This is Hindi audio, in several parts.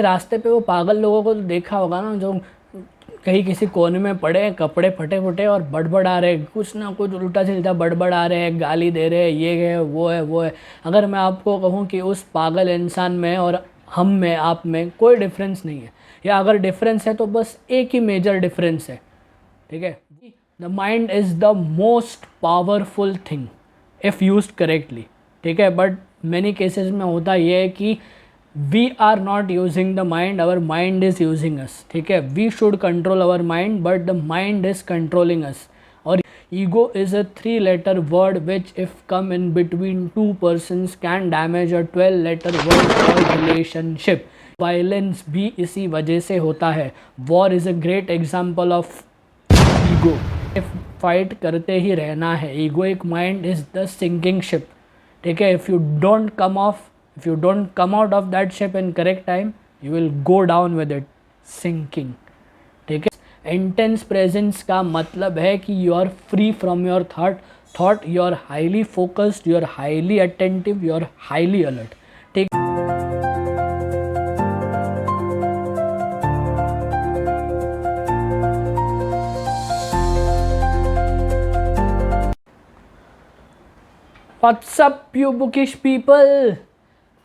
रास्ते पे वो पागल लोगों को तो देखा होगा ना, जो कहीं किसी कोने में पड़े हैं, कपड़े फटे फटे और बड़बड़ा रहे, कुछ ना कुछ उल्टा सीधा बड़बड़ा रहे हैं, गाली दे रहे हैं, ये है वो है वो है। अगर मैं आपको कहूँ कि उस पागल इंसान में और हम में, आप में कोई डिफरेंस नहीं है, या अगर डिफरेंस है तो बस एक ही मेजर डिफरेंस है, ठीक है। The mind is the most powerful thing if used correctly, ठीक है। बट मैनी केसेस में होता ये है कि we are not using the mind, our mind is using us, ठीक है। We should control our mind but the mind is controlling us. और ego is a 3-letter word which if come in between two persons can damage a 12-letter word called relationship. Violence भी इसी वजह से होता है। War is a great example of ego. Fight करते ही रहना है। Egoic mind is the sinking ship, ठीक है। If you don't come out of that ship in correct time, you will go down with it, sinking, ठीक है। इंटेंस प्रेजेंस का मतलब है कि you are free from your thought, you are highly focused, you are highly attentive, you are highly alert, ठीक। What's up, you bookish people?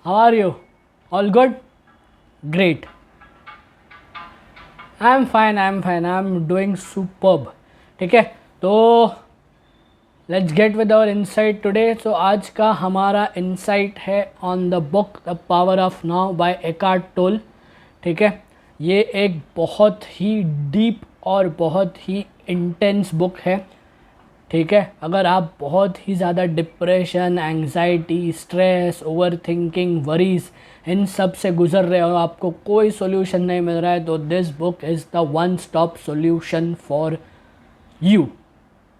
How are you? All good? Great. I'm fine. I'm doing superb. ठीक है, तो let's get with our insight today. So आज का हमारा इनसाइट है on the book the power of now by Eckhart Tolle, ठीक है। ये एक बहुत ही डीप और बहुत ही इंटेंस बुक है, ठीक है। अगर आप बहुत ही ज़्यादा depression, anxiety, stress, over thinking, worries इन सब से गुजर रहे हो, आपको कोई सोल्यूशन नहीं मिल रहा है, तो this book is the one stop solution for you,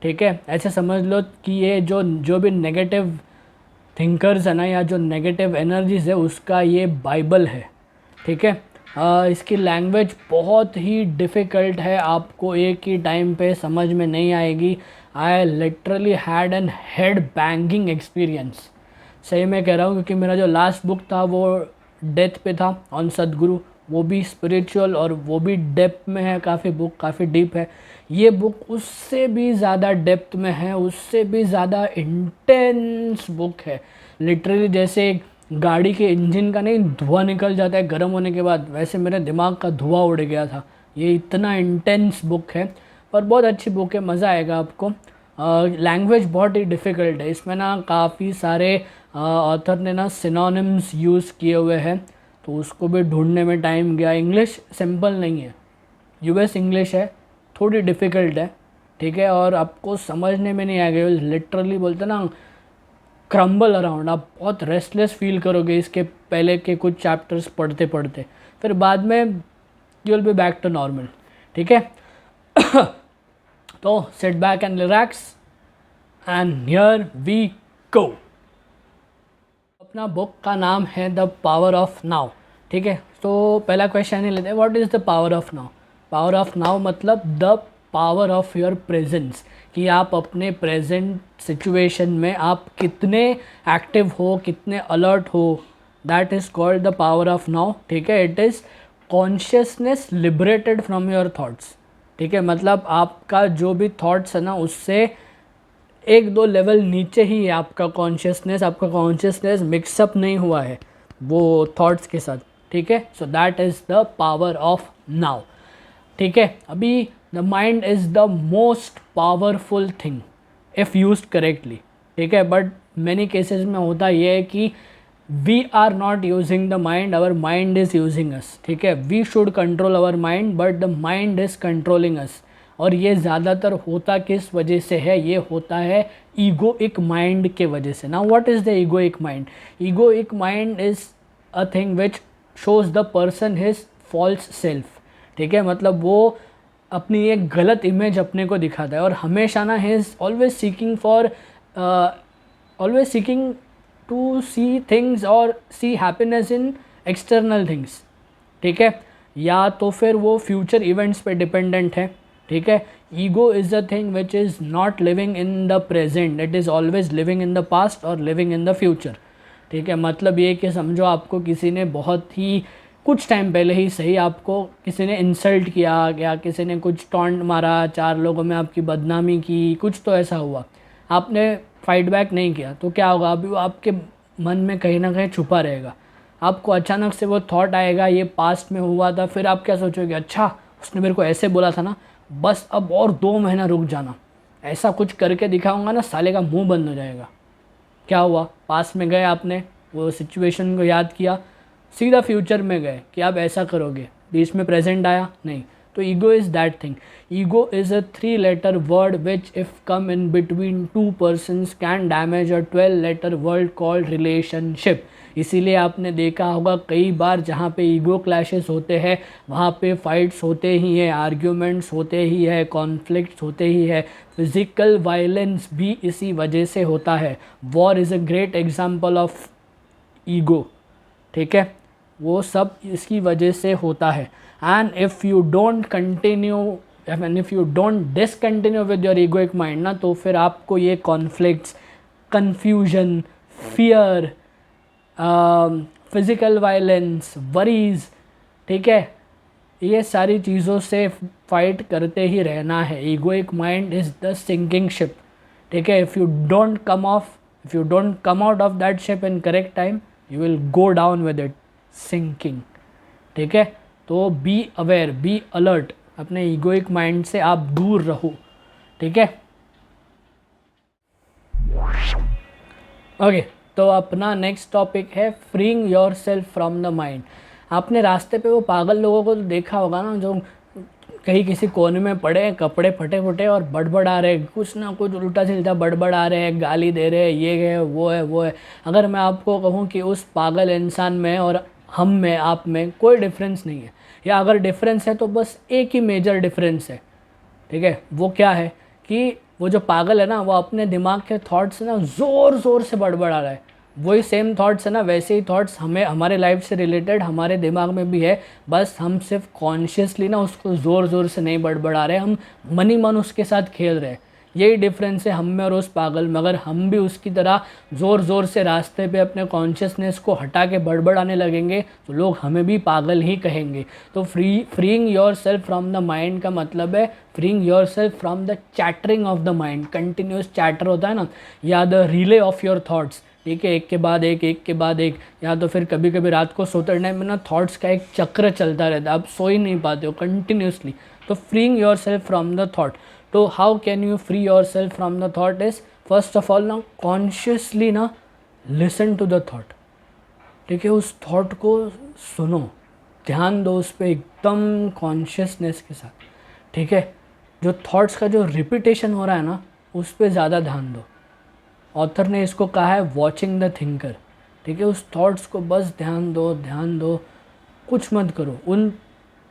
ठीक है। ऐसे समझ लो कि ये जो भी नेगेटिव थिंकर्स है ना, या जो नेगेटिव एनर्जीज है, उसका ये बाइबल है, ठीक है। इसकी लैंग्वेज बहुत ही डिफ़िकल्ट है, आपको एक ही टाइम पे समझ में नहीं आएगी। I literally had an head banging experience, सही में कह रहा हूँ, क्योंकि मेरा जो लास्ट बुक था वो डेथ पे था, ऑन सदगुरु, वो भी स्पिरिचुअल और वो भी डेप्थ में है, काफ़ी बुक काफ़ी डीप है। ये बुक उससे भी ज़्यादा डेप्थ में है, उससे भी ज़्यादा इंटेंस बुक है। लिटरली जैसे गाड़ी के इंजन का नहीं धुआं निकल जाता है गर्म होने के बाद, वैसे मेरे दिमाग का धुआं उड़ गया था। ये इतना इंटेंस बुक है, पर बहुत अच्छी बुक है, मज़ा आएगा आपको। लैंग्वेज बहुत ही डिफ़िकल्ट है, इसमें ना काफ़ी सारे ऑथर ने ना सिनोनिम्स यूज़ किए हुए हैं, तो उसको भी ढूंढने में टाइम गया। इंग्लिश सिंपल नहीं है, यूएस इंग्लिश है, थोड़ी डिफ़िकल्ट है, ठीक है, और आपको समझने में नहीं आएगा। लिटरली बोलते ना क्रम्बल अराउंड, आप बहुत रेस्टलेस फील करोगे इसके पहले के कुछ चैप्टर्स पढ़ते पढ़ते, फिर बाद में you will be back to normal, ठीक है। तो sit back and relax and here we go. अपना बुक का नाम है द पावर ऑफ नाउ, ठीक है। तो पहला क्वेश्चन ही लेते हैं, what is the power of now. Power of now मतलब the power of your presence, कि आप अपने प्रेजेंट सिचुएशन में आप कितने एक्टिव हो, कितने अलर्ट हो, that is called the power of now, ठीक है। It is consciousness liberated from your thoughts, ठीक है। मतलब आपका जो भी थॉट्स है ना, उससे 1-2 लेवल नीचे ही है आपका कॉन्शियसनेस, आपका कॉन्शियसनेस मिक्सअप नहीं हुआ है वो थॉट्स के साथ, ठीक है। So that is the power of now, ठीक है। अभी the mind is the most powerful thing if used correctly, ठीक है। बट मैनी केसेस में होता ये है कि we are not using the mind, our mind is using us, ठीक है। We should control our mind but the mind is controlling us. और ये ज़्यादातर होता किस वजह से है, ये होता है ईगोइक माइंड के वजह से। Now what is the egoic mind. Egoic mind is a thing which shows the person his false self, ठीक है। मतलब वो अपनी एक गलत इमेज अपने को दिखाता है, और हमेशा ना he is always seeking to see things और see happiness in external things, ठीक है। या तो फिर वो फ्यूचर इवेंट्स पे डिपेंडेंट है, ठीक है। Ego is a thing which is not living in the present, it is always living in the past और लिविंग इन द फ्यूचर, ठीक है। मतलब ये कि समझो आपको किसी ने बहुत ही कुछ टाइम पहले ही सही आपको किसी ने इंसल्ट किया, या किसी ने कुछ टॉन्ट मारा, 4 लोगों में आपकी बदनामी की, कुछ तो ऐसा हुआ, आपने फाइट बैक नहीं किया, तो क्या होगा, अभी वो आपके मन में कहीं ना कहीं छुपा रहेगा। आपको अचानक से वो थॉट आएगा, ये पास्ट में हुआ था, फिर आप क्या सोचोगे, अच्छा उसने मेरे को ऐसे बोला था ना, बस अब और 2 महीना रुक जाना, ऐसा कुछ करके दिखाऊंगा ना, साले का मुंह बंद हो जाएगा। क्या हुआ, पास में गए, आपने वो सिचुएशन को याद किया, सीधा फ्यूचर में गए कि आप ऐसा करोगे, बीच में प्रेजेंट आया नहीं। तो ego is that thing. Ego is a 3-letter word which if come in between 2 persons can damage a 12-letter word called relationship. इसीलिए आपने देखा होगा कई बार जहाँ पे ईगो क्लैशेस होते हैं वहाँ पे फाइट्स होते ही हैं, आर्ग्यूमेंट्स होते ही है, कॉन्फ्लिक्ट्स होते ही है, फिज़िकल वायलेंस भी इसी वजह से होता है। War is a great example of ego, ठीक है, वो सब इसकी वजह से होता है। And if you don't continue and if you don't discontinue with your egoic mind ना, तो फिर आपको ये conflicts, confusion, fear, physical violence, worries, ठीक है, ये सारी चीज़ों से फाइट करते ही रहना है। Egoic mind is the sinking ship, ठीक है। If you don't come out of that ship in correct time, you will go down with it sinking, ठीक है। तो बी अवेयर, बी अलर्ट, अपने ईगोइक माइंड से आप दूर रहो, ठीक है। ओके, तो अपना नेक्स्ट टॉपिक है freeing yourself from the mind. आपने रास्ते पे वो पागल लोगों को तो देखा होगा ना, जो कहीं किसी कोने में पड़े हैं, कपड़े फटे फटे और बड़बड़ा रहे, कुछ ना कुछ उल्टा सीधा बड़बड़ा रहे हैं, गाली दे रहे हैं, ये है वो है वो है। अगर मैं आपको कहूँ कि उस पागल इंसान में और हम में, आप में कोई डिफरेंस नहीं है, या अगर डिफरेंस है तो बस एक ही मेजर डिफरेंस है, ठीक है। वो क्या है कि वो जो पागल है ना, वो अपने दिमाग के थॉट्स ना ज़ोर ज़ोर से बड़बड़ा रहा है। वही सेम थॉट्स है ना, वैसे ही थॉट्स हमें हमारे लाइफ से रिलेटेड हमारे दिमाग में भी है, बस हम सिर्फ कॉन्शियसली ना उसको ज़ोर ज़ोर से नहीं बड़बड़ा रहे, हम मन ही मन उसके साथ खेल रहे हैं। यही डिफरेंस है हम में और उस पागल में। अगर हम भी उसकी तरह ज़ोर ज़ोर से रास्ते पे अपने कॉन्शियसनेस को हटा के बड़बड़ाने लगेंगे तो लोग हमें भी पागल ही कहेंगे। तो freeing yourself from the mind का मतलब है freeing yourself from the chattering of the mind. Continuous chatter होता है ना, या the relay of your thoughts, ठीक है, एक के बाद एक के बाद एक, या तो फिर कभी कभी रात को सोते टाइम में ना थॉट्स का एक चक्र चलता रहता है, आप सो ही नहीं पाते हो कंटिन्यूसली। तो freeing yourself from the thought. तो how can you free yourself from the thought is, first of all ना कॉन्शियसली ना लिसन टू द थॉट, ठीक है, उस थॉट को सुनो, ध्यान दो उस पर एकदम कॉन्शियसनेस के साथ, ठीक है। जो थॉट्स का जो रिपीटेशन हो रहा है ना, उस पर ज़्यादा ध्यान दो। ऑथर ने इसको कहा है वॉचिंग द थिंकर, ठीक है। उस थॉट्स को बस ध्यान दो, कुछ मत करो।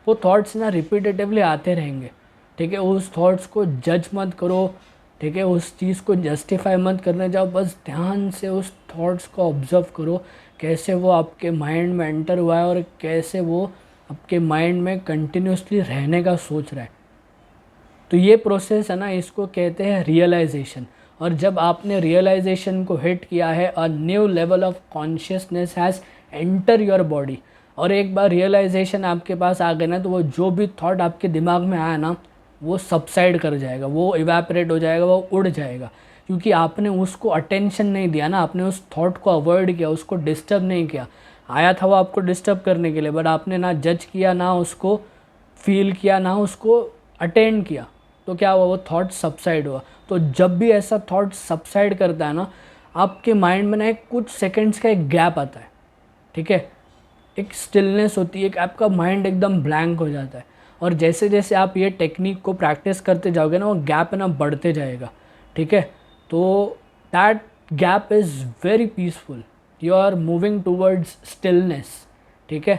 वो थॉट्स ना रिपीटेटिवली आते रहेंगे, ठीक है। उस थॉट्स को जज मत करो, ठीक है, उस चीज़ को जस्टिफाई मत करने जाओ, बस ध्यान से उस थॉट्स को ऑब्जर्व करो, कैसे वो आपके माइंड में एंटर हुआ है और कैसे वो आपके माइंड में कंटिन्यूसली रहने का सोच रहा है। तो ये प्रोसेस है ना, इसको कहते हैं रियलाइजेशन। और जब आपने रियलाइजेशन को हिट किया है, a new level of consciousness has enter your body, और एक बार रियलाइजेशन आपके पास आ गया ना, तो वो जो भी थॉट आपके दिमाग में आया ना, वो सबसाइड कर जाएगा, वो इवेपोरेट हो जाएगा, वो उड़ जाएगा, क्योंकि आपने उसको अटेंशन नहीं दिया ना, आपने उस थॉट को अवॉइड किया, उसको डिस्टर्ब नहीं किया। आया था वो आपको डिस्टर्ब करने के लिए, बट आपने ना जज किया, ना उसको फील किया, ना उसको अटेंड किया, तो क्या हुआ, वो थॉट सबसाइड हुआ। तो जब भी ऐसा थॉट सबसाइड करता है ना, आपके माइंड में ना एक कुछ सेकंड्स का एक गैप आता है, ठीक है, एक स्टिलनेस होती है, एक आपका माइंड एकदम ब्लैंक हो जाता है। और जैसे जैसे आप ये टेक्निक को प्रैक्टिस करते जाओगे ना, वो गैप ना बढ़ते जाएगा, ठीक है। तो that gap is very peaceful, you are moving towards stillness, ठीक है।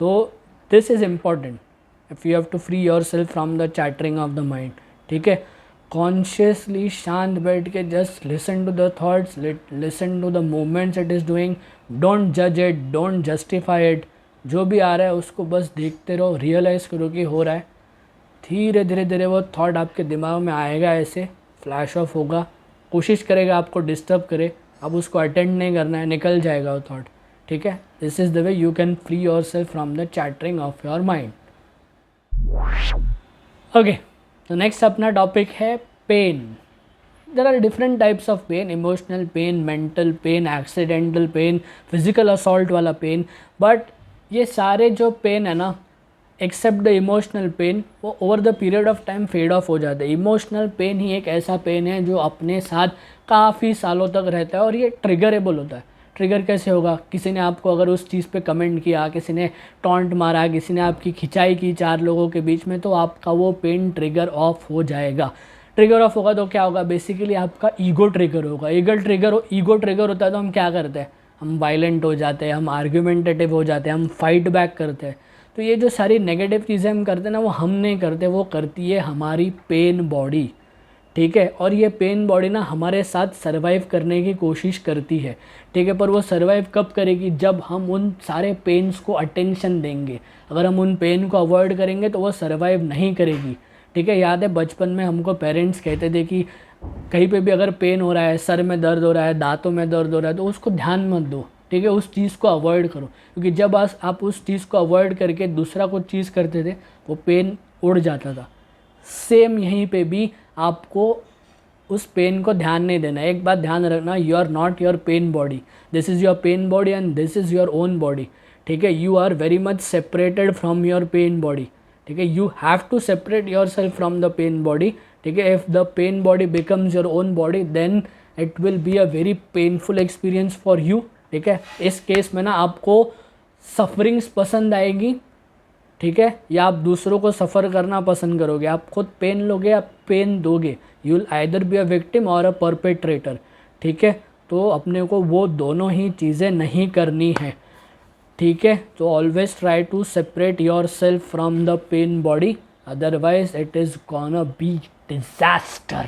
तो this is important if you have to free yourself from the chattering of the mind, ठीक है। कॉन्शियसली शांत बैठ के just listen to the thoughts, listen to the movements it is doing, don't जज इट, डोंट जस्टिफाई इट, जो भी आ रहा है उसको बस देखते रहो, रियलाइज़ करो कि हो रहा है। धीरे धीरे धीरे वो थॉट आपके दिमाग में आएगा, ऐसे फ्लैश ऑफ होगा, कोशिश करेगा आपको डिस्टर्ब करे, अब उसको अटेंड नहीं करना है, निकल जाएगा वो थॉट, ठीक है। This is the way you can free yourself from the chattering of your mind. Okay, तो नेक्स्ट अपना टॉपिक है pen. There are different types of pain, emotional pain, mental pain, accidental pain, physical assault वाला पेन. बट ये सारे जो पेन है ना, एक्सेप्ट द इमोशनल पेन, वो over the period of time fade off हो जाता है. इमोशनल पेन ही एक ऐसा पेन है जो अपने साथ काफ़ी सालों तक रहता है और ये ट्रिगरेबल होता है. ट्रिगर कैसे होगा? किसी ने आपको अगर उस चीज़ पे कमेंट किया, किसी ने टॉन्ट मारा, किसी ने आपकी खिंचाई की 4 लोगों के बीच में, तो आपका वो पेन ट्रिगर ऑफ हो जाएगा. ट्रिगर ऑफ होगा तो क्या होगा? बेसिकली आपका ईगो ट्रिगर होगा. ईगो ट्रिगर होता है तो हम क्या करते हैं? हम वायलेंट हो जाते हैं, हम आर्ग्यूमेंटेटिव हो जाते हैं, हम फाइट बैक करते हैं. तो ये जो सारी नेगेटिव चीज़ें हम करते हैं ना, वो हम नहीं करते, वो करती है हमारी पेन बॉडी. ठीक है, और ये पेन बॉडी ना हमारे साथ सर्वाइव करने की कोशिश करती है. ठीक है, पर वो सर्वाइव कब करेगी? जब हम उन सारे पेन्स को अटेंशन देंगे. अगर हम उन पेन को अवॉइड करेंगे तो वो सर्वाइव नहीं करेगी. ठीक है, याद है बचपन में हमको पेरेंट्स कहते थे कि कहीं पे भी अगर पेन हो रहा है, सर में दर्द हो रहा है, दांतों में दर्द हो रहा है, तो उसको ध्यान मत दो. ठीक है, उस चीज़ को अवॉइड करो, क्योंकि जब आप उस चीज़ को अवॉइड करके दूसरा कुछ चीज़ करते थे, वो पेन उड़ जाता था. सेम यहीं पे भी आपको उस पेन को ध्यान नहीं देना. एक बात ध्यान रखना, you are not your pain body. This is your pain body and this is your own body. ठीक है, you are very much separated from your pain body. ठीक है, you have to separate yourself from the pain body. ठीक है, if the pain body becomes your own body then it will be a very painful experience for you. ठीक है, इस केस में ना आपको सफरिंग्स पसंद आएगी. ठीक है, या आप दूसरों को सफ़र करना पसंद करोगे? आप खुद पेन लोगे या पेन दोगे? You will either be a victim और अ परपेट्रेटर. ठीक है, तो अपने को वो दोनों ही चीज़ें नहीं करनी है. ठीक है, तो always try to separate yourself from the pain body, otherwise it is gonna be disaster.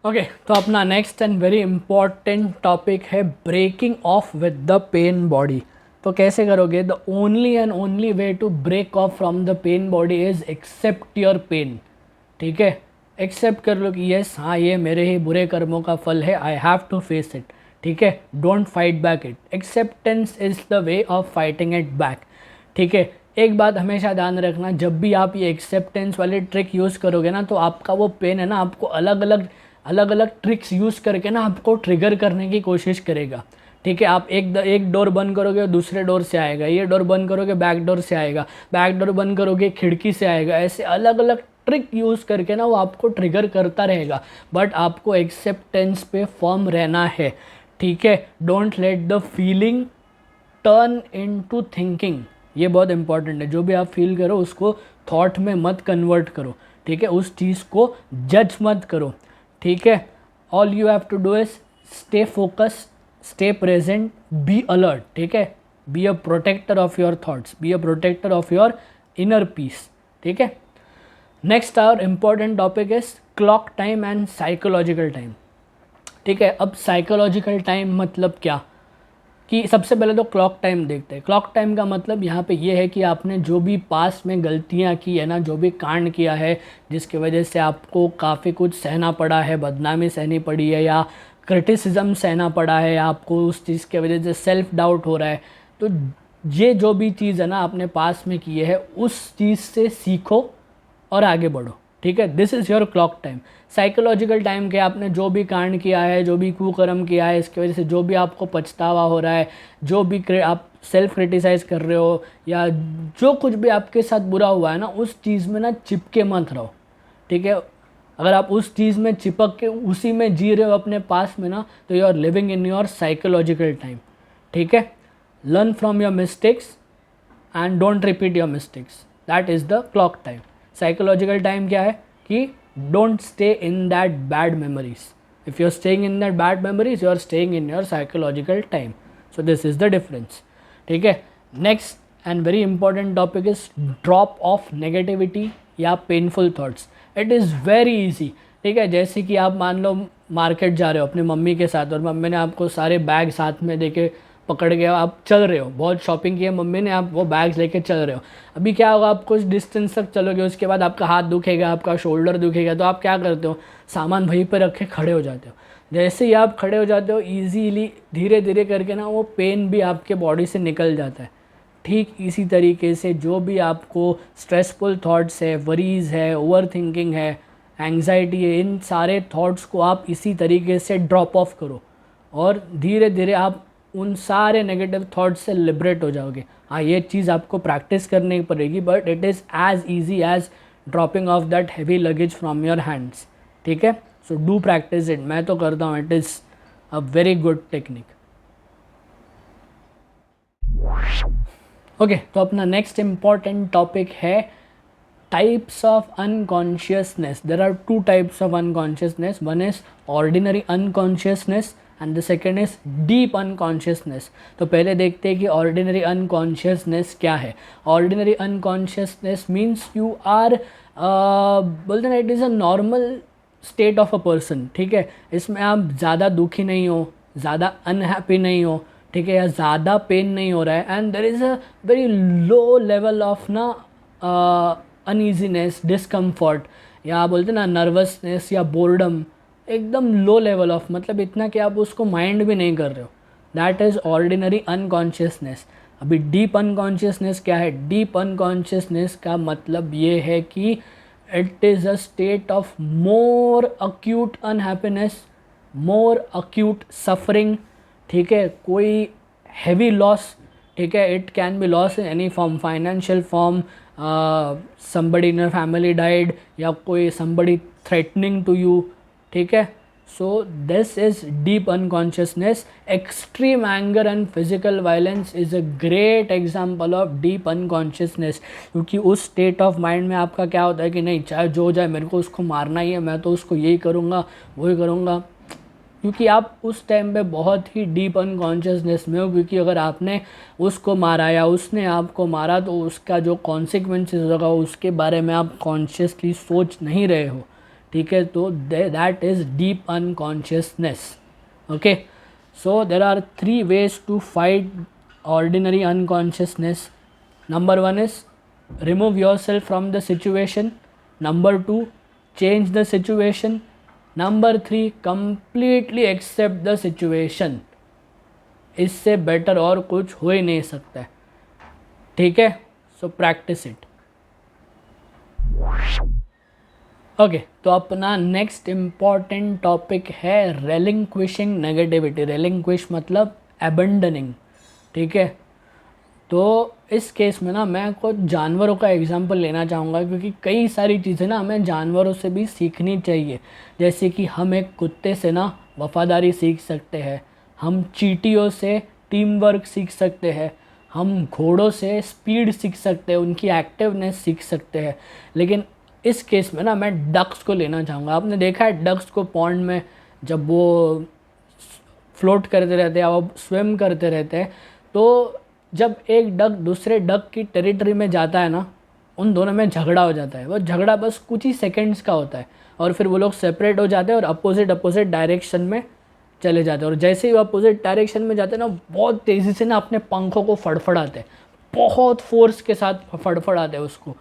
Okay, तो अपना next and very important topic है breaking off with the pain body. तो कैसे करोगे? The only and only way to break off from the pain body is accept your pain. ठीक है, एक्सेप्ट कर लो कि यस, हाँ, ये मेरे ही बुरे कर्मों का फल है, I have to face it. ठीक है, don't fight back it. Acceptance is the way of fighting it back. ठीक है, एक बात हमेशा ध्यान रखना, जब भी आप ये एक्सेप्टेंस वाली ट्रिक यूज़ करोगे ना, तो आपका वो पेन है ना, आपको अलग अलग ट्रिक्स यूज़ करके ना आपको ट्रिगर करने की कोशिश करेगा. ठीक है, आप एक डोर बंद करोगे दूसरे डोर से आएगा, ये डोर बंद करोगे बैक डोर से आएगा, बैक डोर बंद करोगे खिड़की से आएगा. ऐसे अलग अलग ट्रिक यूज़ करके ना वो आपको ट्रिगर करता रहेगा. बट आपको एक्सेप्टेंस पे फर्म रहना है. ठीक है, don't let the feeling turn into thinking. ये बहुत इंपॉर्टेंट है. जो भी आप फील करो उसको थॉट में मत कन्वर्ट करो. ठीक है, उस चीज़ को जज मत करो. ठीक है, all you have to do is stay focus, stay present, be alert. ठीक है, be a protector of your thoughts, be a protector of your inner peace. ठीक है, next our important topic is clock time and psychological time. ठीक है, अब साइकोलॉजिकल टाइम मतलब क्या? कि सबसे पहले तो क्लॉक टाइम देखते हैं. क्लॉक टाइम का मतलब यहाँ पे ये है कि आपने जो भी पास में गलतियाँ की है ना, जो भी कांड किया है जिसकी वजह से आपको काफ़ी कुछ सहना पड़ा है, बदनामी सहनी पड़ी है या क्रिटिसिज्म सहना पड़ा है, आपको उस चीज़ की वजह से सेल्फ डाउट हो रहा है, तो ये जो भी चीज़ है ना आपने पास में की है, उस चीज़ से सीखो और आगे बढ़ो. ठीक है, this is your clock time. Psychological time के आपने जो भी कांड किया है, जो भी कुकर्म किया है, इसकी वजह से जो भी आपको पछतावा हो रहा है, जो भी आप सेल्फ क्रिटिसाइज़ कर रहे हो या जो कुछ भी आपके साथ बुरा हुआ है ना, उस चीज़ में ना चिपके मत रहो. ठीक है, अगर आप उस चीज़ में चिपक के उसी में जी रहे हो अपने पास में ना, तो you are living in your psychological time. ठीक है, learn from your mistakes and don't repeat your mistakes. That is the clock time. Psychological time क्या है कि don't stay in that bad memories. If you're staying in that bad memories, you are staying in your psychological time. So this is the difference. ठीक है, next and very important topic is drop off negativity या painful thoughts. It is very easy. ठीक है, जैसे कि आप मान लो मार्केट जा रहे हो अपनी मम्मी के साथ और मम्मी ने आपको सारे बैग साथ में देके पकड़ के आप चल रहे हो, बहुत शॉपिंग की है मम्मी ने, आप वो बैग्स लेके चल रहे हो. अभी क्या होगा, आप कुछ डिस्टेंस तक चलोगे, उसके बाद आपका हाथ दुखेगा, आपका शोल्डर दुखेगा, तो आप क्या करते हो, सामान वहीं पर रख के खड़े हो जाते हो. जैसे ही आप खड़े हो जाते हो ईजीली धीरे धीरे करके ना वो पेन भी आपके बॉडी से निकल जाता है। ठीक इसी तरीके से जो भी आपको स्ट्रेसफुल थॉट्स है, वरीज है, ओवर थिंकिंग है, एंग्जाइटी है, इन सारे थॉट्स को आप इसी तरीके से ड्रॉप ऑफ करो और धीरे धीरे आप उन सारे नेगेटिव थॉट्स से लिबरेट हो जाओगे। हाँ, ये चीज़ आपको प्रैक्टिस करनी पड़ेगी, but it is as easy as dropping off that heavy luggage from your hands. ठीक है, सो डू प्रैक्टिस इट। मैं तो करता हूँ, it is a very good technique. Okay, तो अपना नेक्स्ट इम्पॉर्टेंट टॉपिक है types of unconsciousness. There are two types of unconsciousness. One is ordinary unconsciousness and the second is deep unconsciousness. तो पहले देखते हैं कि ordinary unconsciousness क्या है। Ordinary unconsciousness means you are बोलते ना, it is a normal state of a person। ठीक है, इसमें आप ज़्यादा दुखी नहीं हो, ज़्यादा अनहैप्पी नहीं हो, ठीक है, या ज़्यादा पेन नहीं हो रहा है, and there is a very low level of ना अनईजीनेस, डिस्कम्फर्ट, या बोलते ना नर्वसनेस या बोर्डम, एकदम लो लेवल ऑफ, मतलब इतना कि आप उसको माइंड भी नहीं कर रहे हो। That is ordinary unconsciousness. अभी डीप अनकॉन्शियसनेस क्या है? डीप अनकॉन्शियसनेस का मतलब ये है कि it is a state of more acute unhappiness, more acute suffering. ठीक है, कोई हैवी लॉस, ठीक है, it can be loss in any form, financial form, somebody in your family died, या कोई somebody threatening to you। ठीक है, so this is deep unconsciousness। extreme anger and physical violence is a great example of deep unconsciousness, क्योंकि उस state of mind में आपका क्या होता है कि नहीं, चाहे जो हो जाए मेरे को उसको मारना ही है, मैं तो उसको यही करूँगा वही करूँगा, क्योंकि आप उस टाइम पे बहुत ही डीप अनकॉन्शियसनेस में हो। क्योंकि अगर आपने उसको मारा या उसने आपको मारा तो उसका जो कॉन्सिक्वेंसेस होगा उसके बारे में आप कॉन्शियसली सोच नहीं रहे हो। ठीक है, तो that is deep unconsciousness. Okay, so there are 3 ways to fight ordinary unconsciousness. Number 1 is remove yourself from the situation. Number 2, change the situation. Number 3, completely accept the situation. इससे बेटर और कुछ हो ही नहीं सकता है। ठीक है, सो प्रैक्टिस इट। ओके, तो अपना नेक्स्ट इम्पॉर्टेंट टॉपिक है रेलिंक्विशिंग नेगेटिविटी। रेलिंक्विश मतलब अबंडनिंग। ठीक है, तो इस केस में ना मैं कुछ जानवरों का एग्जांपल लेना चाहूँगा, क्योंकि कई सारी चीज़ें ना हमें जानवरों से भी सीखनी चाहिए। जैसे कि हम एक कुत्ते से ना वफ़ादारी सीख सकते हैं, हम चींटियों से टीम वर्क सीख सकते हैं, हम घोड़ों से स्पीड सीख सकते हैं, उनकी एक्टिवनेस सीख सकते हैं। लेकिन इस केस में ना मैं डक्स को लेना चाहूँगा। आपने देखा है डक्स को पॉन्ड में जब वो फ्लोट करते रहते हैं, वो स्विम करते रहते हैं, तो जब एक डक दूसरे डक की टेरिटरी में जाता है ना, उन दोनों में झगड़ा हो जाता है। वो झगड़ा बस कुछ ही सेकंड्स का होता है और फिर वो लोग सेपरेट हो जाते हैं और अपोजिट डायरेक्शन में चले जाते हैं। और जैसे ही वो अपोजिट डायरेक्शन में जाते हैं ना, बहुत तेज़ी से ना अपने पंखों को फड़फड़ाते हैं, बहुत फोर्स के साथ फड़फड़ाते हैं उसको।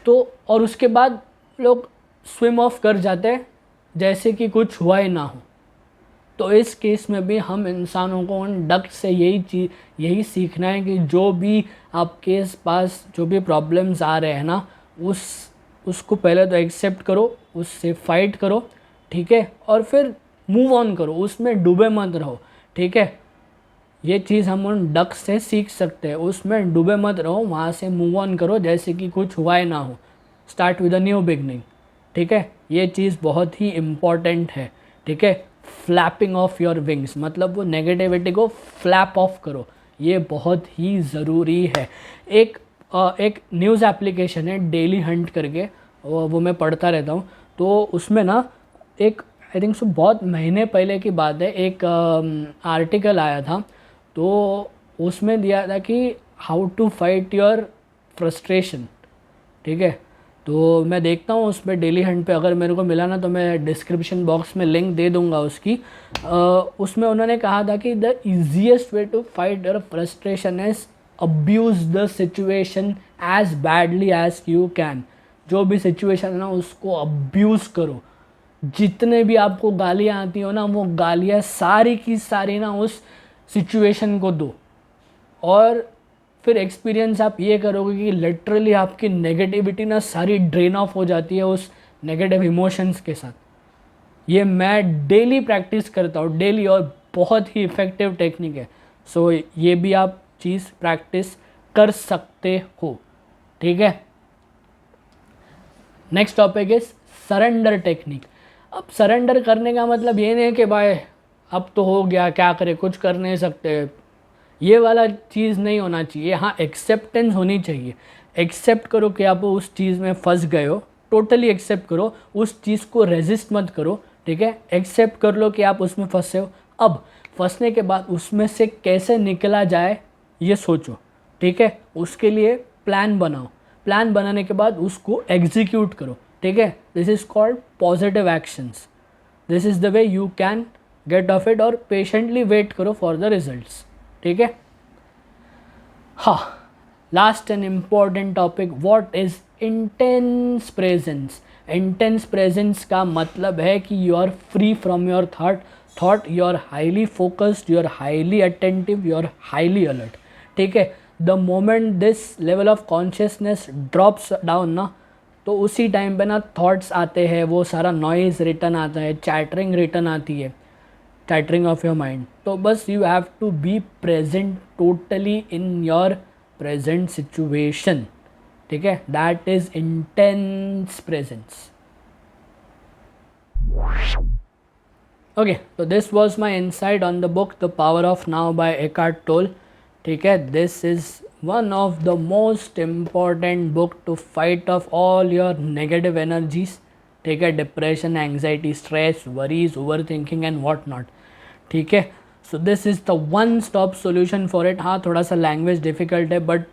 तो और उसके बाद लोग स्विम ऑफ कर जाते हैं जैसे कि कुछ हुआ ही ना हो। तो इस केस में भी हम इंसानों को उन डक से यही सीखना है कि जो भी आपके पास जो भी प्रॉब्लम्स आ रहे हैं ना, उसको पहले तो एक्सेप्ट करो, उससे फाइट करो। ठीक है, और फिर मूव ऑन करो, उसमें डूबे मत रहो। ठीक है, ये चीज़ हम उन डक से सीख सकते हैं, उसमें डूबे मत रहो, वहाँ से मूव ऑन करो जैसे कि कुछ हुआ ही ना हो। Start with a new beginning. ठीक है, ये चीज़ बहुत ही इम्पॉर्टेंट है। ठीक है, फ्लैपिंग ऑफ योर विंग्स मतलब वो नेगेटिविटी को फ्लैप ऑफ करो, ये बहुत ही ज़रूरी है। एक न्यूज़ एप्लीकेशन है डेली हंट करके, वो मैं पढ़ता रहता हूँ। तो उसमें ना एक आई थिंक सो बहुत महीने पहले की बात है, एक आर्टिकल आया था। तो उसमें दिया था कि how to fight your frustration. ठीक है, तो मैं देखता हूँ उस पर डेली हंट पे, अगर मेरे को मिला ना तो मैं डिस्क्रिप्शन बॉक्स में लिंक दे दूँगा उसकी। उसमें उन्होंने कहा था कि the easiest way to fight your frustration is abuse the situation as badly as you can. जो भी सिचुएशन है ना उसको अब्यूज़ करो, जितने भी आपको गालियाँ आती हो ना, वो गालियाँ सारी की सारी ना उस सिचुएशन को दो, और फिर एक्सपीरियंस आप ये करोगे कि लिटरली आपकी नेगेटिविटी ना सारी ड्रेन ऑफ हो जाती है उस नेगेटिव इमोशंस के साथ। ये मैं डेली प्रैक्टिस करता हूँ, डेली, और बहुत ही इफ़ेक्टिव टेक्निक है। सो ये भी आप चीज़ प्रैक्टिस कर सकते हो, ठीक है। Next topic is surrender technique. अब सरेंडर करने का मतलब ये नहीं है कि भाई अब तो हो गया, क्या करें, कुछ कर नहीं सकते, ये वाला चीज़ नहीं होना चाहिए। हाँ, एक्सेप्टेंस होनी चाहिए। एक्सेप्ट करो कि आप उस चीज़ में फंस गए हो, टोटली एक्सेप्ट करो, उस चीज़ को रेजिस्ट मत करो, ठीक है। एक्सेप्ट कर लो कि आप उसमें फंसे हो। अब फंसने के बाद उसमें से कैसे निकला जाए ये सोचो, ठीक है। उसके लिए प्लान बनाओ, प्लान बनाने के बाद उसको एग्जीक्यूट करो, ठीक है। This is called positive actions. This is the way you can get off it, और पेशेंटली वेट करो फॉर द रिजल्ट्स, ठीक है। हाँ, last and important topic, what is intense presence. Intense presence का मतलब है कि you are free from your thought, you are highly focused, you are highly attentive, you are highly alert, ठीक है। The moment this level of consciousness drops down ना, तो उसी टाइम पे ना थॉट्स आते हैं, वो सारा नॉइज़ रिटर्न आता है, चैटरिंग रिटर्न आती है, चैटरिंग ऑफ योर माइंड। तो बस you have to be present totally in your present situation, ठीक है। That is intense presence. Okay, तो this was my insight on the book the power of now by Eckhart Tolle, ठीक है। This is one of the most important book to fight off all your negative energies, ठीक है। Depression, anxiety, stress, worries, over thinking and what not, ठीक है। So this is the one stop solution for it. हाँ, थोड़ा सा लैंग्वेज डिफ़िकल्ट है, बट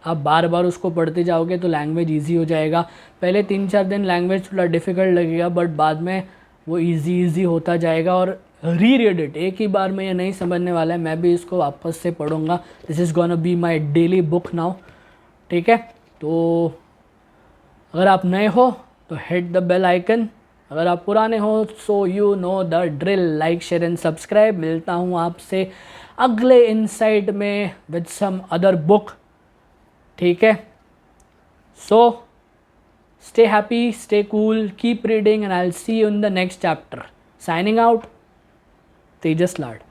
आप बार बार उसको पढ़ते जाओगे तो लैंग्वेज ईजी हो जाएगा। पहले 3-4 दिन लैंग्वेज थोड़ा डिफ़िकल्ट लगेगा, बट बाद में वो ईजी होता जाएगा। और री रीड इट, एक ही बार में ये नहीं समझने वाला है, मैं भी इसको वापस से पढ़ूंगा। This is gonna be my daily book now, ठीक है। तो अगर आप नए हो तो हिट द बेल आइकन, अगर आप पुराने हो so you know the drill, like share and subscribe. मिलता हूँ आपसे अगले इनसाइट में विद सम अदर बुक, ठीक है। सो stay happy, stay cool, keep reading, and I'll see you in the next chapter. Signing out, Tejas Lad.